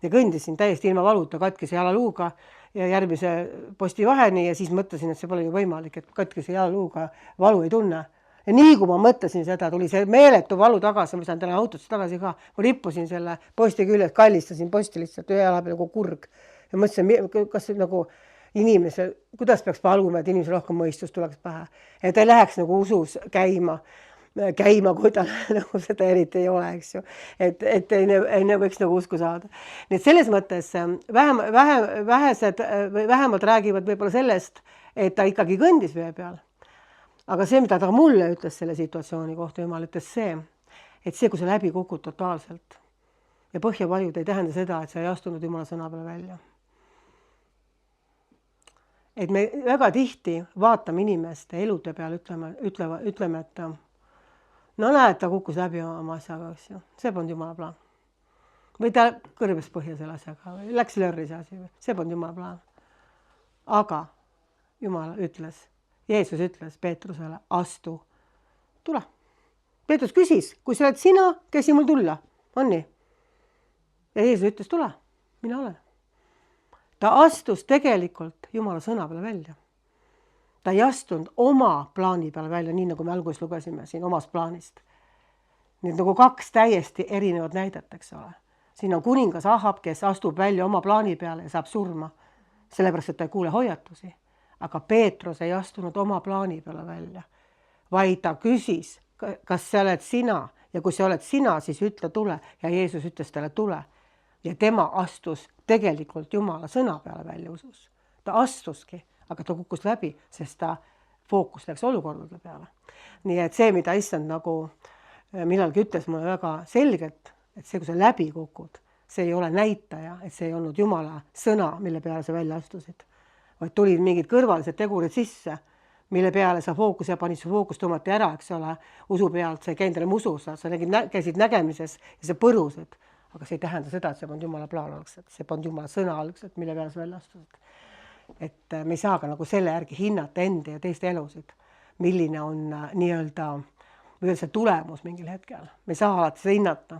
Ja kõndisin täiesti ilma valuta katkise jalaluuga ja järgmise posti vaheni ja siis mõtlesin, et see pole ju võimalik, et katkise jalaluuga valu ei tunne. Ja nii kui ma mõtlesin seda, tuli see meeletu valu tagasi, ma saan täna autosse tagasi ka, ma rippusin selle posti küljes, kallistasin posti lihtsalt ühe jala peal nagu kurg ja mõtlesin, kas see nagu inimese, kuidas peaks paluma, et inimese rohkem mõistus tuleks pähe, et ta ei läheks nagu usus käima, kui ta nagu seda eriti ei ole, eks ju, et ei võiks nagu usku saada. Nii et selles mõttes vähemalt räägivad võib-olla sellest, et ta ikkagi kõndis vee peal. Aga see, mida ta mulle ütles selle situatsiooni kohta, Jumal ütles see, et see, kui sa läbi kukud totaalselt ja põhjavajud ei tähenda seda, et sa ei astunud Jumala sõna peale välja. Et me väga tihti vaatame inimeste elude peal, ütleme, et no näed, ta kukkus läbi oma asjaga, eks ju. See polnud Jumala plaan. Või ta kõrbes põhja selle asjaga või läks lörri see asi. See polnud Jumala plaan. Aga Jumal ütles, Jeesus ütles Peetrusele, astu, tule. Peetrus küsis, kui sa oled sina, käsi mul tulla, on nii? Ja Jeesus ütles, tule, mina olen. Ta astus tegelikult Jumala sõna peale välja. Ta ei astunud oma plaani peale välja, nii nagu me alguses lugesime siin omast plaanist. Nii nagu kaks täiesti erinevat näidet, eks ole. Siin on kuningas Ahab, kes astub välja oma plaani peale ja saab surma, sellepärast, et ta ei kuule hoiatusi. Aga Peetrus ei astunud oma plaani peale välja, vaid ta küsis, kas sa oled sina ja kui sa oled sina, siis ütle tule ja Jeesus ütles talle tule. Ja tema astus tegelikult Jumala sõna peale välja usus. Ta astuski, aga ta kukkus läbi, sest ta fookus läks olukordade peale. Nii et see, mida issand nagu millalgi ütles mulle väga selgelt, et see, kui sa läbi kukud, see ei ole näitaja, et see ei olnud Jumala sõna, mille peale sa välja astusid. Vaid tulid mingid kõrvalised tegurid sisse, mille peale sa fookus ja panid su fookus tõmmati ära, eks ole, usu pealt, sa ei käinud enam usus, sa käisid nägemises ja sa põrusid. Aga see ei tähenda seda, et see polnud Jumala plaan algselt, see polnud Jumala sõna algselt, mille peale sa välja astusid. Et me ei saa ka nagu selle järgi hinnata enda ja teiste elusid, milline on nii-öelda või see tulemus mingil hetkel. Me ei saa alati seda hinnata.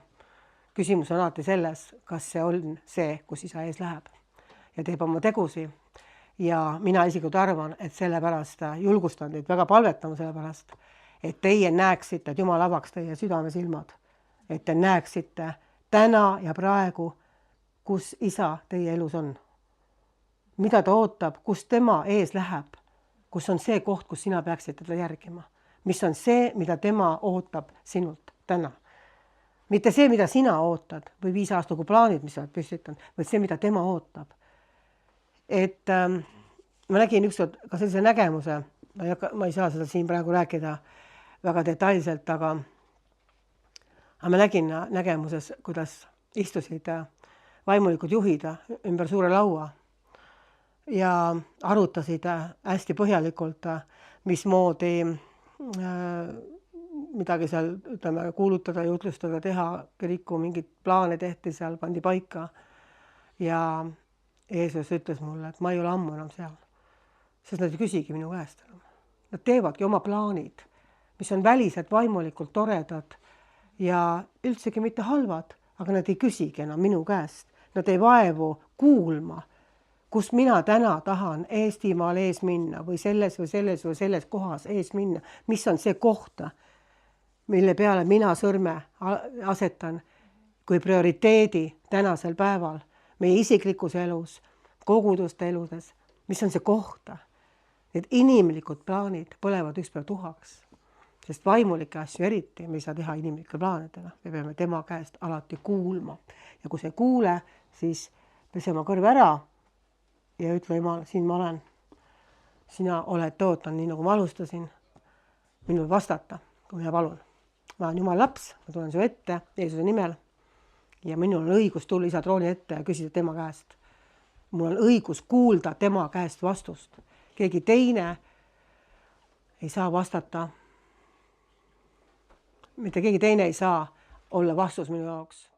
Küsimus on alati selles, kas see on see, kus isa ees läheb ja teeb oma tegusi. Ja mina isiklikult arvan, et sellepärast julgustan teid väga palvetama sellepärast, et teie näeksite, et Jumal avaks teie südame silmad, et te näeksite täna ja praegu, kus isa teie elus on. Mida ta ootab, kus tema ees läheb, kus on see koht, kus sina peaksid teda järgima. Mis on see, mida tema ootab sinult täna. Mitte see, mida sina ootad või 5 aasta kui plaanid, mis sa oled püstitanud, vaid see, mida tema ootab. Et ma nägin ükskord ka sellise nägemuse, ma ei saa seda siin praegu rääkida väga detailselt, aga ma nägin nägemuses, kuidas istusid vaimulikud juhid ümber suure laua ja arutasid hästi põhjalikult, mismoodi midagi seal, ütleme, kuulutada, jutlustada, teha, kiriku mingid plaane tehti seal, pandi paika. Ja Jeesus ütles mulle, et ma ei ole ammu enam seal, sest nad ei küsigi minu käest enam. Nad teevadki oma plaanid, mis on väliselt vaimulikult toredad ja üldsegi mitte halvad, aga nad ei küsigi enam minu käest. Nad ei vaevu kuulma, kus mina täna tahan Eestimaal ees minna või selles kohas ees minna. Mis on see kohta, mille peale mina sõrme asetan kui prioriteedi tänasel päeval, meie isiklikus elus, koguduste eludes, mis on see kohta. Need inimlikud plaanid põlevad ükspäev tuhaks, sest vaimulikke asju eriti me ei saa teha inimlike plaanidega. Me peame tema käest alati kuulma. Ja kui see kuule, siis pese oma kõrv ära ja ütle, Jumal, siin ma olen. Sina oled tõotanud nii, nagu ma alustasin, minul vastata, kui mina palun. Ma olen Jumal laps, ma tulen su ette Jeesuse nimel ja minul on õigus tulla isa trooni ette ja küsida tema käest. Mul on õigus kuulda tema käest vastust. Keegi teine ei saa vastata. Mitte keegi teine ei saa olla vastus minu jaoks.